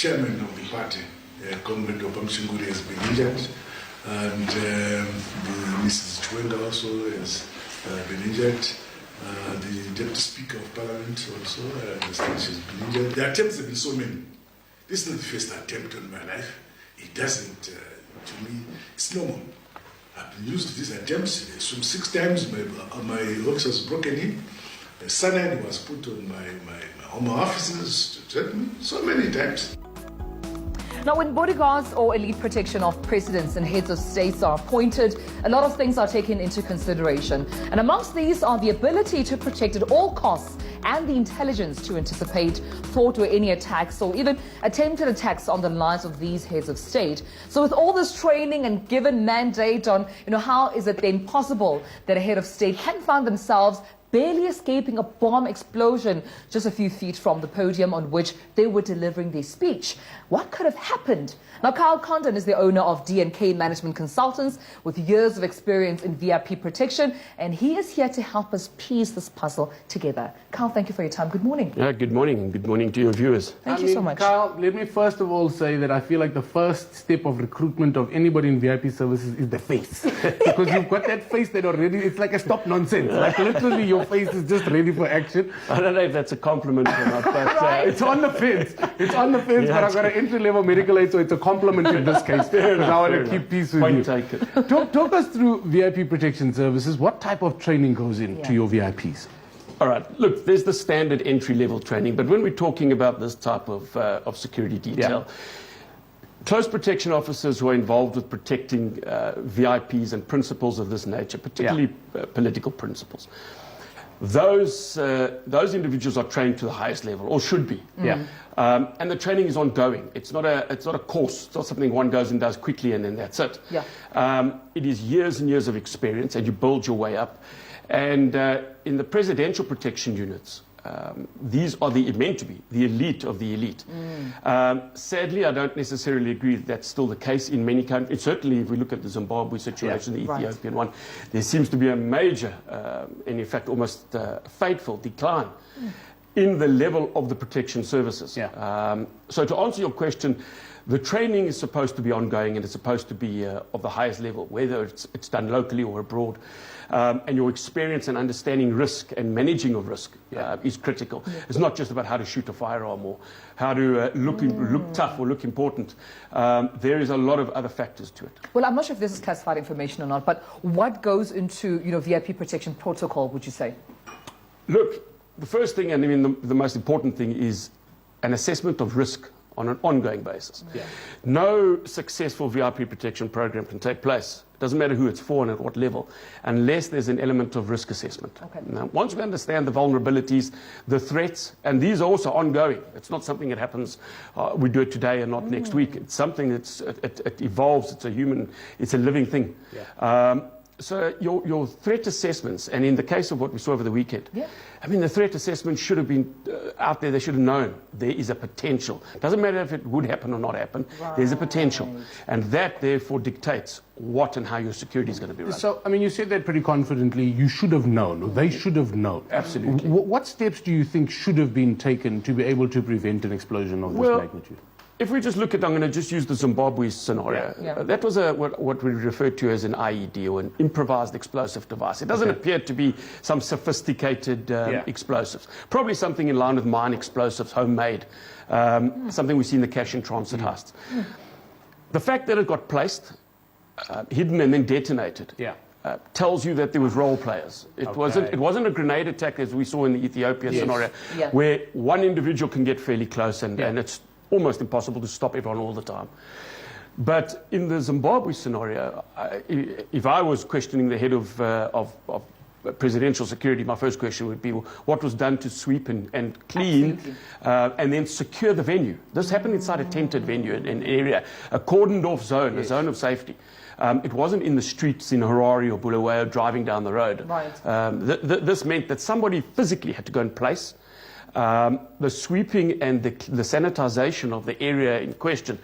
chairman of the party, Comrade Opamshinguri, has been injured, and Mrs. Chwenga also has been injured. The Deputy Speaker of Parliament also, she's been injured. The attempts have been so many. This is not the first attempt on my life. It doesn't, to me, it's normal. I've been used to these attempts. Some 6 times my office was broken in. Cyanide was put on my home offices to threaten me so many times. Now, when bodyguards or elite protection of presidents and heads of states are appointed, a lot of things are taken into consideration. And amongst these are the ability to protect at all costs and the intelligence to anticipate thought or any attacks or even attempted attacks on the lives of these heads of state. So with all this training and given mandate on, how is it then possible that a head of state can find themselves barely escaping a bomb explosion just a few feet from the podium on which they were delivering their speech? What could have happened? Now, Condon is the owner of D&K Management Consultants with years of experience in VIP protection, and he is here to help us piece this puzzle together. Carl, thank you for your time. Good morning. Yeah, good morning, and good morning to your viewers. Thank you so much. Carl, let me first of all say that I feel like the first step of recruitment of anybody in VIP services is the face. Because you've got that face that already, it's like a stop nonsense. Like literally your face is just ready for action. I don't know if that's a compliment or not, but Right. It's on the fence. It's on the fence, Yeah, but I've got an entry-level medical aid, so it's a compliment in this case. Because I want to keep peace with point you. taken. Talk us through VIP protection services. What type of training goes into your VIPs? All right, look, there's the standard entry-level training, but when we're talking about this type of security detail, close protection officers who are involved with protecting VIPs and principles of this nature, particularly political principles, those individuals are trained to the highest level, or should be. And the training is ongoing. It's not a course. It's not something one goes and does quickly and then that's it. It is years and years of experience, and you build your way up. And in the presidential protection units, these are meant to be the elite of the elite. Sadly, I don't necessarily agree that that's still the case in many countries. Certainly, if we look at the Zimbabwe situation, the Ethiopian one, there seems to be a major, and in fact almost fateful decline in the level of the protection services. So to answer your question, the training is supposed to be ongoing, and it's supposed to be of the highest level, whether it's done locally or abroad. And your experience and understanding risk and managing of risk is critical. It's not just about how to shoot a firearm or how to look tough or look important. There is a lot of other factors to it. Well, I'm not sure if this is classified information or not, but what goes into VIP protection protocol, would you say? Look, the first thing, and I mean the most important thing, is an assessment of risk on an ongoing basis. No successful VIP protection program can take place. It doesn't matter who it's for and at what level, unless there's an element of risk assessment. Now, once we understand the vulnerabilities, the threats, and these are also ongoing. It's not something that happens, we do it today and not next week. It's something it evolves. It's a living thing. So your threat assessments, and in the case of what we saw over the weekend, I mean, the threat assessment should have been out there. They should have known there is a potential. Doesn't matter if it would happen or not happen. There's a potential. And that, therefore, dictates what and how your security is going to be run. So, I mean, you said that pretty confidently. You should have known, or they should have known. Absolutely. What steps do you think should have been taken to be able to prevent an explosion of this magnitude? If we just look at, I'm going to just use the Zimbabwe scenario. That was what we refer to as an IED, or an improvised explosive device. It doesn't appear to be some sophisticated explosives. Probably something in line with mine explosives, homemade, something we see in the cash and transit heists. The fact that it got placed, hidden and then detonated, tells you that there was role players. It wasn't a grenade attack as we saw in the Ethiopian scenario, where one individual can get fairly close and it's almost impossible to stop everyone all the time. But in the Zimbabwe scenario, if I was questioning the head of presidential security, my first question would be, what was done to sweep and clean and then secure the venue? This happened inside a tented venue, an area, a cordoned off zone, a zone of safety. It wasn't in the streets in Harare or Bulawayo driving down the road. This meant that somebody physically had to go in place. The sweeping and the sanitization of the area in question,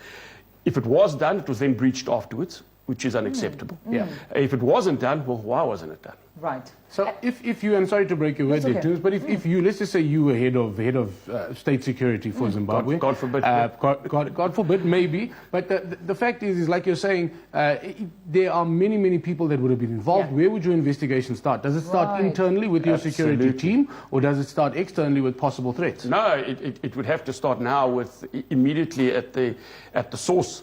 if it was done, it was then breached afterwards. which is unacceptable. Yeah. If it wasn't done, well, why wasn't it done? Right. So if you, and sorry to break your word there, okay. Tunes, but if you, let's just say you were head of state security for Zimbabwe. God forbid. God forbid, maybe. But the fact is like you're saying, there are many people that would have been involved. Yeah. Where would your investigation start? Does it start internally with your security team, or does it start externally with possible threats? No, it would have to start now with immediately at the source.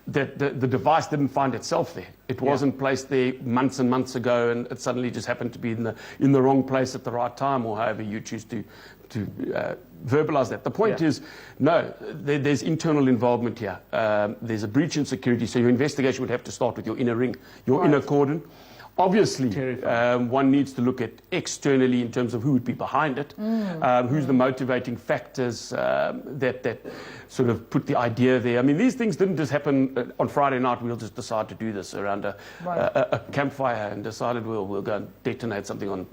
That the device didn't find itself there. It wasn't placed there months and months ago, and it suddenly just happened to be in the wrong place at the right time, or however you choose to verbalize that. The point is, no, there's internal involvement here. There's a breach in security, so your investigation would have to start with your inner ring, your inner cordon. Obviously, one needs to look at externally in terms of who would be behind it, who's the motivating factors that sort of put the idea there. I mean, these things didn't just happen on Friday night. We'll just decide to do this around a campfire and decided we'll go and detonate something on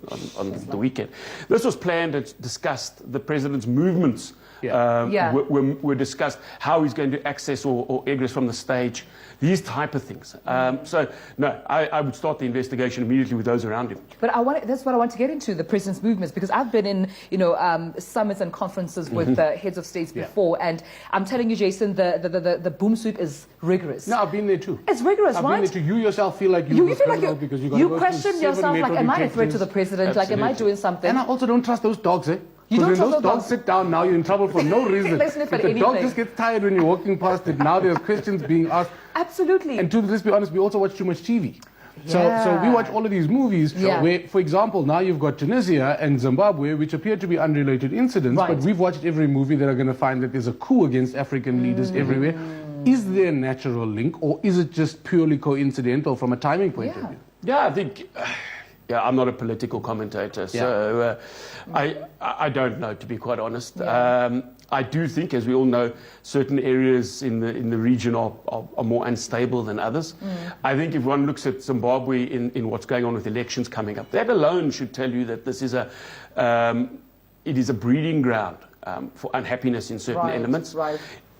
the weekend. This was planned and discussed. The president's movements were discussed, how he's going to access or egress from the stage, these type of things. So, no, I would start the investigation immediately with those around him. But that's what I want to get into, the president's movements, because I've been in, summits and conferences with heads of states before, and I'm telling you, Jason, the boom sweep is rigorous. No, I've been there too. It's rigorous, I've right? been there too. You yourself feel like you feel like because you question yourself, like, am I a threat to the president? Absolutely. Like, am I doing something? And I also don't trust those dogs, eh? You don't Because when trust those those dogs sit down now, you're in trouble for no reason. They sniff at If the dog anything. just gets tired when you're walking past it, now there's questions being asked. Absolutely. And to let's be honest, we also watch too much TV. So we watch all of these movies where, for example, now you've got Tunisia and Zimbabwe, which appear to be unrelated incidents, but we've watched every movie that are going to find that there's a coup against African leaders everywhere. Is there a natural link, or is it just purely coincidental from a timing point of view? Yeah, I think... I'm not a political commentator, so I don't know, to be quite honest. I do think, as we all know, certain areas in the region are more unstable than others. I think if one looks at Zimbabwe in what's going on with elections coming up, that alone should tell you that this is it is a breeding ground for unhappiness in certain elements.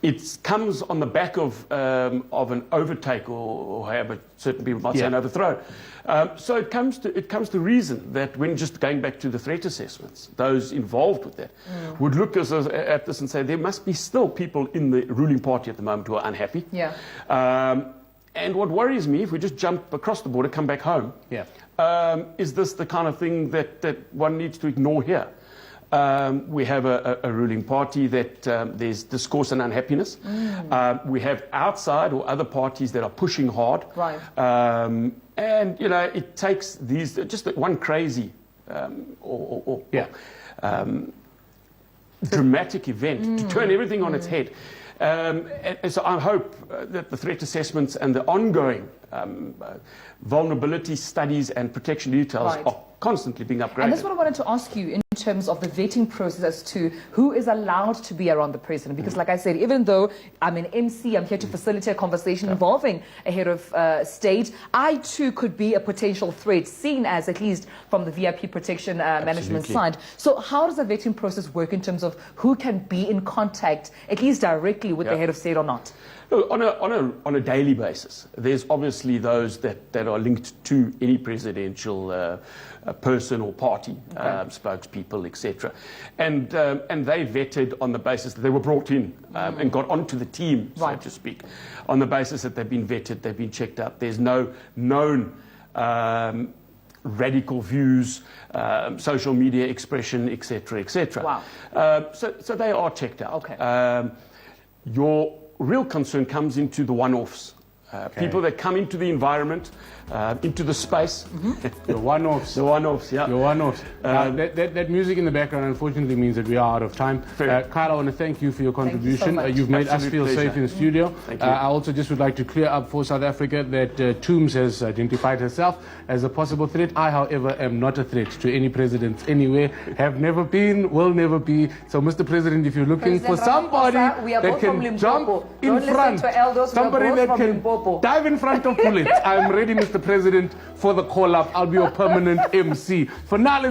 It comes on the back of an overtake, or however certain people might say an overthrow. So it comes to reason that when just going back to the threat assessments, those involved with that would look at this and say there must be still people in the ruling party at the moment who are unhappy. And what worries me, if we just jump across the border, come back home, is this the kind of thing that one needs to ignore here? We have a ruling party that there's discourse and unhappiness. We have outside or other parties that are pushing hard. And, it takes these, just one crazy dramatic event to turn everything on its head. And so I hope that the threat assessments and the ongoing vulnerability studies and protection details are constantly being upgraded. And that's what I wanted to ask you in terms of the vetting process as to who is allowed to be around the president. Because like I said, even though I'm an MC, I'm here to facilitate a conversation involving a head of state, I too could be a potential threat, seen as, at least from the VIP protection management side. So how does the vetting process work in terms of who can be in contact, at least directly, with the head of state or not? Look, on a daily basis, there's obviously those that are linked to any presidential person or party, spokespeople, etc. And they vetted on the basis that they were brought in and got onto the team, so to speak, on the basis that they've been vetted, they've been checked out. There's no known radical views, social media expression, etc., etc. So they are checked out. Your real concern comes into the one-offs. People that come into the environment, into the space. The one-offs. The one-offs, The one-offs. That music in the background, unfortunately, means that we are out of time. Kyle, I want to thank you for your contribution. Thank you so much. You've made us feel safe in the studio. Thank you. I also just would like to clear up for South Africa that Toombs has identified herself as a possible threat. I, however, am not a threat to any presidents anywhere. Have never been, will never be. So, Mr. President, if you're looking for somebody that can jump in front, somebody that can dive in front of bullets, I'm ready, Mr. President, for the call-up. I'll be your permanent MC. For now, let's